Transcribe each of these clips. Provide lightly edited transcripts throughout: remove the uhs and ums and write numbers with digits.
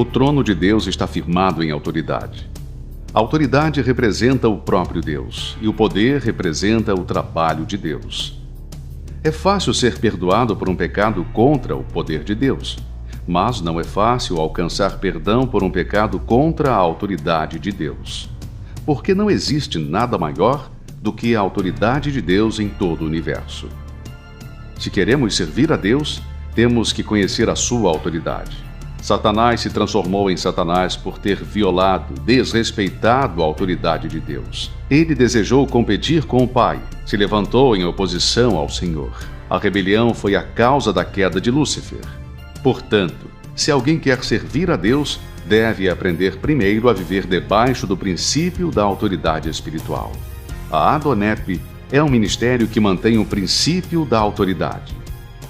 O trono de Deus está firmado em autoridade. A autoridade representa o próprio Deus, e o poder representa o trabalho de Deus. É fácil ser perdoado por um pecado contra o poder de Deus, mas não é fácil alcançar perdão por um pecado contra a autoridade de Deus. Porque não existe nada maior do que a autoridade de Deus em todo o universo. Se queremos servir a Deus, temos que conhecer a sua autoridade. Satanás se transformou em Satanás por ter violado, desrespeitado a autoridade de Deus. Ele desejou competir com o Pai, se levantou em oposição ao Senhor. A rebelião foi a causa da queda de Lúcifer. Portanto, se alguém quer servir a Deus, deve aprender primeiro a viver debaixo do princípio da autoridade espiritual. A Adonep é um ministério que mantém o princípio da autoridade.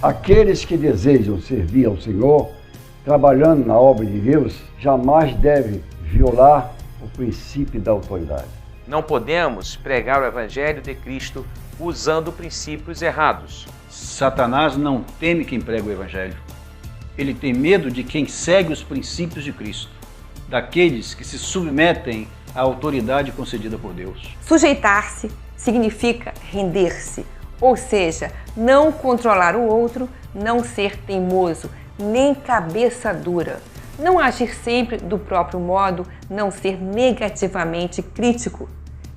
Aqueles que desejam servir ao Senhor, trabalhando na obra de Deus, jamais devem violar o princípio da autoridade. Não podemos pregar o Evangelho de Cristo usando princípios errados. Satanás não teme quem prega o Evangelho. Ele tem medo de quem segue os princípios de Cristo, daqueles que se submetem à autoridade concedida por Deus. Sujeitar-se significa render-se, ou seja, não controlar o outro, não ser teimoso, nem cabeça dura, não agir sempre do próprio modo, não ser negativamente crítico.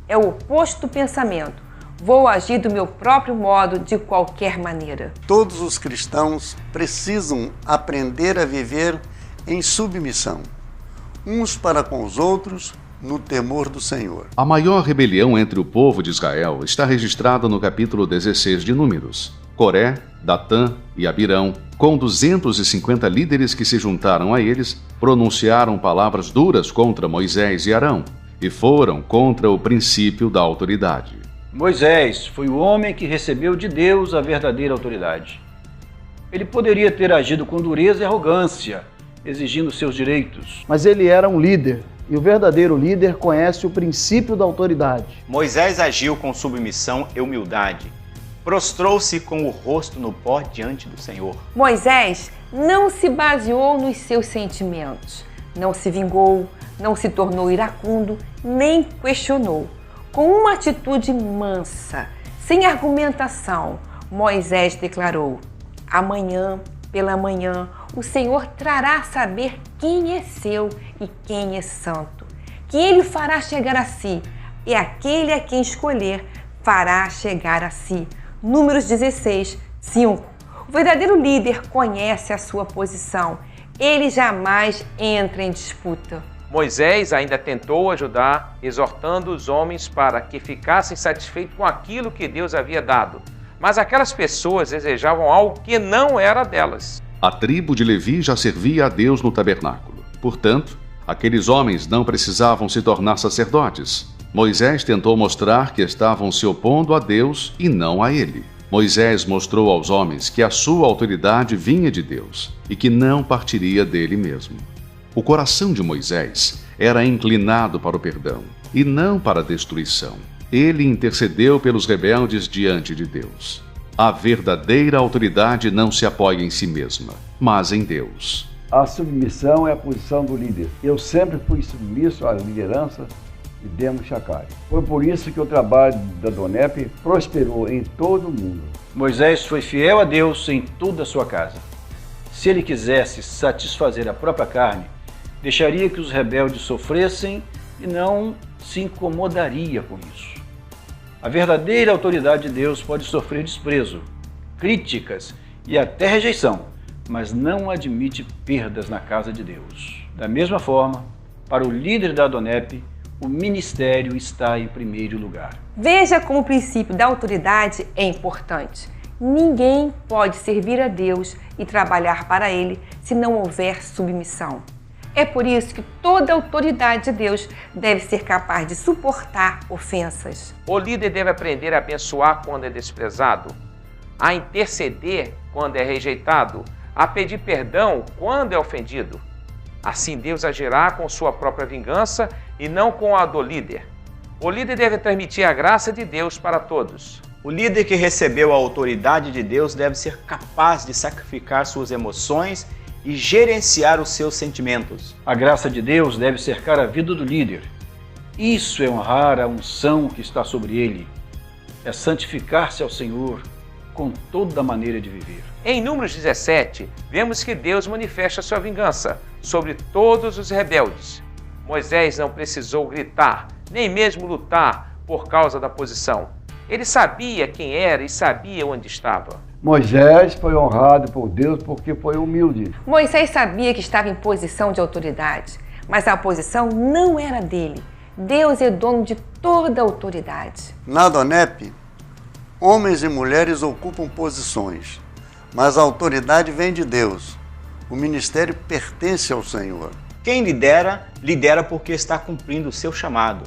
É o oposto do pensamento. Vou agir do meu próprio modo, de qualquer maneira. Todos os cristãos precisam aprender a viver em submissão, uns para com os outros, no temor do Senhor. A maior rebelião entre o povo de Israel está registrada no capítulo 16 de Números. Coré, Datã e Abirão, com 250 líderes que se juntaram a eles, pronunciaram palavras duras contra Moisés e Arão e foram contra o princípio da autoridade. Moisés foi o homem que recebeu de Deus a verdadeira autoridade. Ele poderia ter agido com dureza e arrogância, exigindo seus direitos. Mas ele era um líder, e o verdadeiro líder conhece o princípio da autoridade. Moisés agiu com submissão e humildade. Prostrou-se com o rosto no pó diante do Senhor. Moisés não se baseou nos seus sentimentos, não se vingou, não se tornou iracundo, nem questionou. Com uma atitude mansa, sem argumentação, Moisés declarou: amanhã, pela manhã, o Senhor trará a saber quem é seu e quem é santo, que ele fará chegar a si, e aquele a quem escolher fará chegar a si. Números 16, 5. O verdadeiro líder conhece a sua posição. Ele jamais entra em disputa. Moisés ainda tentou ajudar, exortando os homens para que ficassem satisfeitos com aquilo que Deus havia dado. Mas aquelas pessoas desejavam algo que não era delas. A tribo de Levi já servia a Deus no tabernáculo. Portanto, aqueles homens não precisavam se tornar sacerdotes. Moisés tentou mostrar que estavam se opondo a Deus e não a ele. Moisés mostrou aos homens que a sua autoridade vinha de Deus e que não partiria dele mesmo. O coração de Moisés era inclinado para o perdão e não para a destruição. Ele intercedeu pelos rebeldes diante de Deus. A verdadeira autoridade não se apoia em si mesma, mas em Deus. A submissão é a posição do líder. Eu sempre fui submisso à liderança de Demos Chacari. Foi por isso que o trabalho da Adonep prosperou em todo o mundo. Moisés foi fiel a Deus em toda a sua casa. Se ele quisesse satisfazer a própria carne, deixaria que os rebeldes sofressem e não se incomodaria com isso. A verdadeira autoridade de Deus pode sofrer desprezo, críticas e até rejeição, mas não admite perdas na casa de Deus. Da mesma forma, para o líder da Adonep, o ministério está em primeiro lugar. Veja como o princípio da autoridade é importante. Ninguém pode servir a Deus e trabalhar para Ele se não houver submissão. É por isso que toda autoridade de Deus deve ser capaz de suportar ofensas. O líder deve aprender a abençoar quando é desprezado, a interceder quando é rejeitado, a pedir perdão quando é ofendido. Assim Deus agirá com sua própria vingança e não com a do líder. O líder deve transmitir a graça de Deus para todos. O líder que recebeu a autoridade de Deus deve ser capaz de sacrificar suas emoções e gerenciar os seus sentimentos. A graça de Deus deve cercar a vida do líder. Isso é honrar a unção que está sobre ele. É santificar-se ao Senhor com toda a maneira de viver. Em Números 17, vemos que Deus manifesta sua vingança sobre todos os rebeldes. Moisés não precisou gritar, nem mesmo lutar por causa da posição. Ele sabia quem era e sabia onde estava. Moisés foi honrado por Deus porque foi humilde. Moisés sabia que estava em posição de autoridade, mas a posição não era dele. Deus é dono de toda a autoridade. Na DONEP, homens e mulheres ocupam posições, mas a autoridade vem de Deus. O ministério pertence ao Senhor. Quem lidera, lidera porque está cumprindo o seu chamado.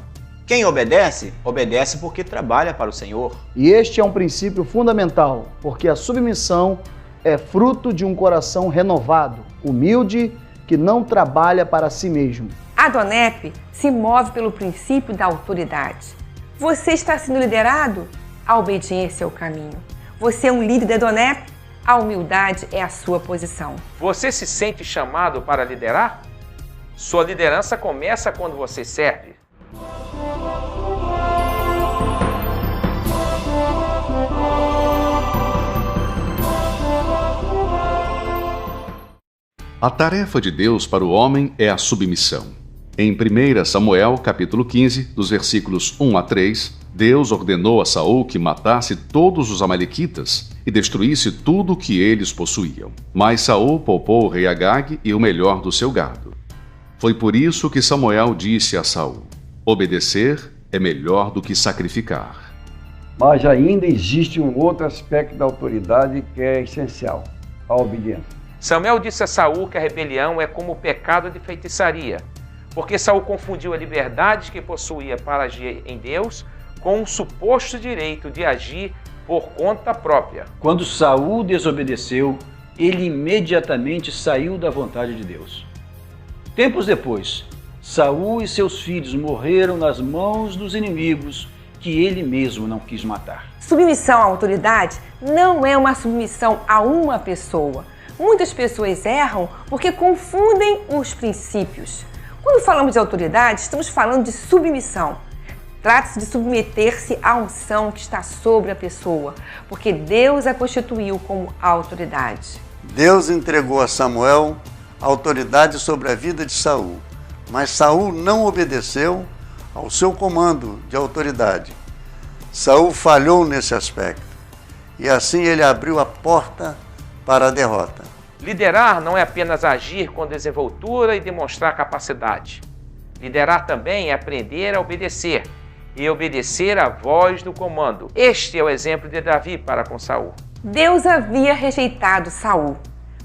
Quem obedece, obedece porque trabalha para o Senhor. E este é um princípio fundamental, porque a submissão é fruto de um coração renovado, humilde, que não trabalha para si mesmo. A DONEP se move pelo princípio da autoridade. Você está sendo liderado? A obediência é o caminho. Você é um líder da DONEP? A humildade é a sua posição. Você se sente chamado para liderar? Sua liderança começa quando você serve. A tarefa de Deus para o homem é a submissão. Em 1 Samuel, capítulo 15, dos versículos 1 a 3, Deus ordenou a Saul que matasse todos os amalequitas e destruísse tudo o que eles possuíam. Mas Saul poupou o rei Agag e o melhor do seu gado. Foi por isso que Samuel disse a Saul: obedecer é melhor do que sacrificar. Mas ainda existe um outro aspecto da autoridade que é essencial: a obediência. Samuel disse a Saul que a rebelião é como o pecado de feitiçaria, porque Saul confundiu a liberdade que possuía para agir em Deus com um suposto direito de agir por conta própria. Quando Saul desobedeceu, ele imediatamente saiu da vontade de Deus. Tempos depois, Saul e seus filhos morreram nas mãos dos inimigos que ele mesmo não quis matar. Submissão à autoridade não é uma submissão a uma pessoa. Muitas pessoas erram porque confundem os princípios. Quando falamos de autoridade, estamos falando de submissão. Trata-se de submeter-se à unção que está sobre a pessoa, porque Deus a constituiu como autoridade. Deus entregou a Samuel a autoridade sobre a vida de Saul, mas Saul não obedeceu ao seu comando de autoridade. Saul falhou nesse aspecto, e assim ele abriu a porta para a derrota. Liderar não é apenas agir com desenvoltura e demonstrar capacidade. Liderar também é aprender a obedecer e obedecer à voz do comando. Este é o exemplo de Davi para com Saul. Deus havia rejeitado Saul,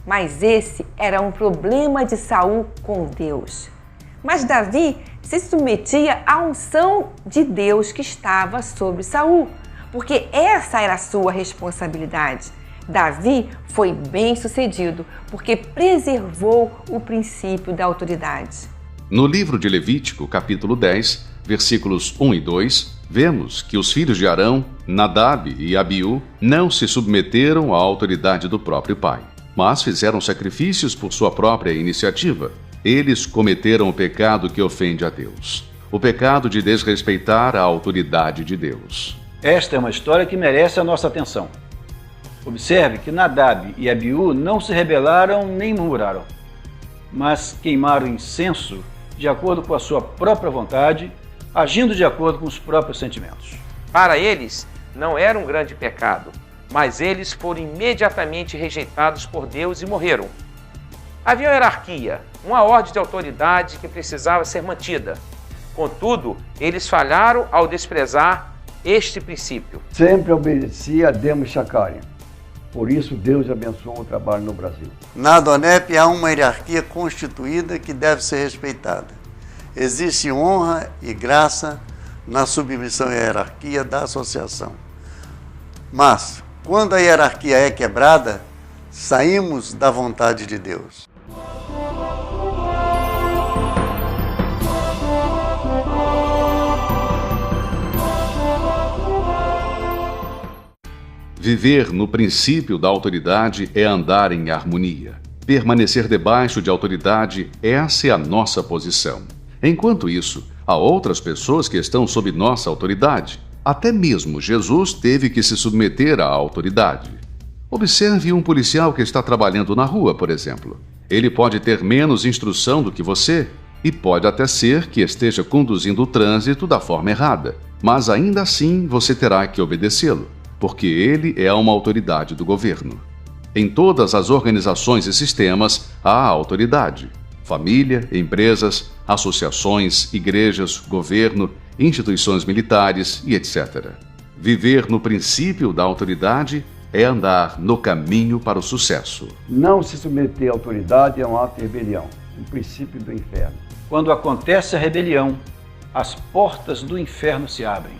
mas esse era um problema de Saul com Deus. Mas Davi se submetia à unção de Deus que estava sobre Saul, porque essa era a sua responsabilidade. Davi foi bem-sucedido porque preservou o princípio da autoridade. No livro de Levítico, capítulo 10, versículos 1 e 2, vemos que os filhos de Arão, Nadab e Abiú, não se submeteram à autoridade do próprio pai, mas fizeram sacrifícios por sua própria iniciativa. Eles cometeram o pecado que ofende a Deus, o pecado de desrespeitar a autoridade de Deus. Esta é uma história que merece a nossa atenção. Observe que Nadab e Abiú não se rebelaram nem murmuraram, mas queimaram incenso de acordo com a sua própria vontade, agindo de acordo com os próprios sentimentos. Para eles, não era um grande pecado, mas eles foram imediatamente rejeitados por Deus e morreram. Havia uma hierarquia, uma ordem de autoridade que precisava ser mantida. Contudo, eles falharam ao desprezar este princípio. Sempre obedecia a Demos Shakarian. Por isso, Deus abençoou o trabalho no Brasil. Na DONEP há uma hierarquia constituída que deve ser respeitada. Existe honra e graça na submissão e hierarquia da associação. Mas, quando a hierarquia é quebrada, saímos da vontade de Deus. Viver no princípio da autoridade é andar em harmonia. Permanecer debaixo de autoridade, essa é a nossa posição. Enquanto isso, há outras pessoas que estão sob nossa autoridade. Até mesmo Jesus teve que se submeter à autoridade. Observe um policial que está trabalhando na rua, por exemplo. Ele pode ter menos instrução do que você e pode até ser que esteja conduzindo o trânsito da forma errada, mas ainda assim você terá que obedecê-lo, porque ele é uma autoridade do governo. Em todas as organizações e sistemas há autoridade. Família, empresas, associações, igrejas, governo, instituições militares e etc. Viver no princípio da autoridade é andar no caminho para o sucesso. Não se submeter à autoridade é um ato de rebelião, um princípio do inferno. Quando acontece a rebelião, as portas do inferno se abrem.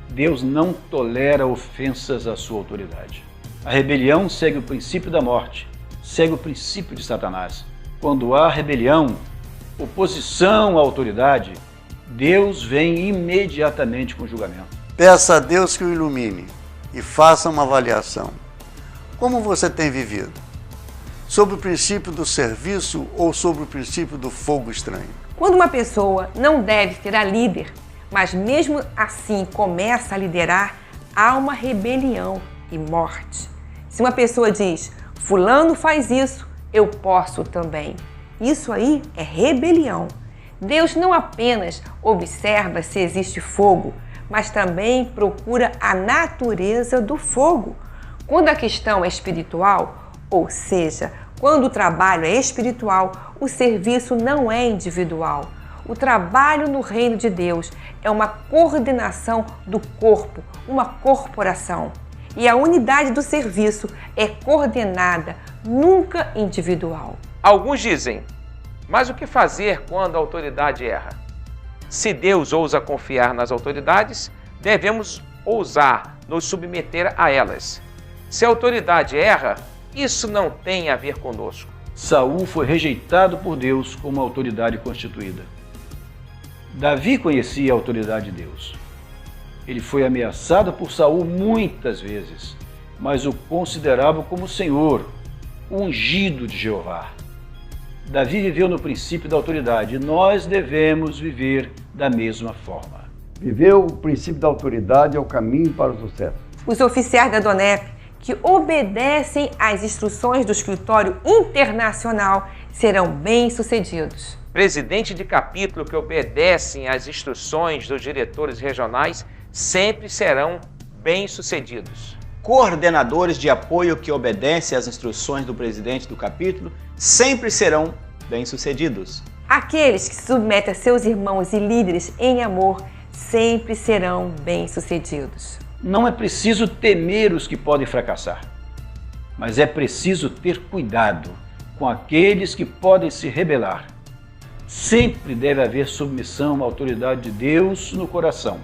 Deus não tolera ofensas à sua autoridade. A rebelião segue o princípio da morte, segue o princípio de Satanás. Quando há rebelião, oposição à autoridade, Deus vem imediatamente com julgamento. Peça a Deus que o ilumine e faça uma avaliação. Como você tem vivido? Sob o princípio do serviço ou sob o princípio do fogo estranho? Quando uma pessoa não deve ser a líder, mas mesmo assim começa a liderar, há uma rebelião e morte. Se uma pessoa diz, fulano faz isso, eu posso também. Isso aí é rebelião. Deus não apenas observa se existe fogo, mas também procura a natureza do fogo. Quando a questão é espiritual, ou seja, quando o trabalho é espiritual, o serviço não é individual. O trabalho no reino de Deus é uma coordenação do corpo, uma corporação. E a unidade do serviço é coordenada, nunca individual. Alguns dizem, mas o que fazer quando a autoridade erra? Se Deus ousa confiar nas autoridades, devemos ousar nos submeter a elas. Se a autoridade erra, isso não tem a ver conosco. Saul foi rejeitado por Deus como autoridade constituída. Davi conhecia a autoridade de Deus. Ele foi ameaçado por Saul muitas vezes, mas o considerava como Senhor, o ungido de Jeová. Davi viveu no princípio da autoridade e nós devemos viver da mesma forma. Viver o princípio da autoridade é o caminho para o sucesso. Os oficiais da DONEP que obedecem às instruções do escritório internacional serão bem-sucedidos. Presidente de capítulo que obedecem às instruções dos diretores regionais sempre serão bem-sucedidos. Coordenadores de apoio que obedecem às instruções do presidente do capítulo sempre serão bem-sucedidos. Aqueles que se submetem a seus irmãos e líderes em amor sempre serão bem-sucedidos. Não é preciso temer os que podem fracassar, mas é preciso ter cuidado com aqueles que podem se rebelar. Sempre deve haver submissão à autoridade de Deus no coração.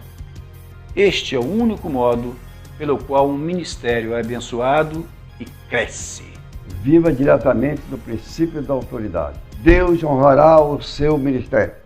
Este é o único modo pelo qual um ministério é abençoado e cresce. Viva diretamente do princípio da autoridade. Deus honrará o seu ministério.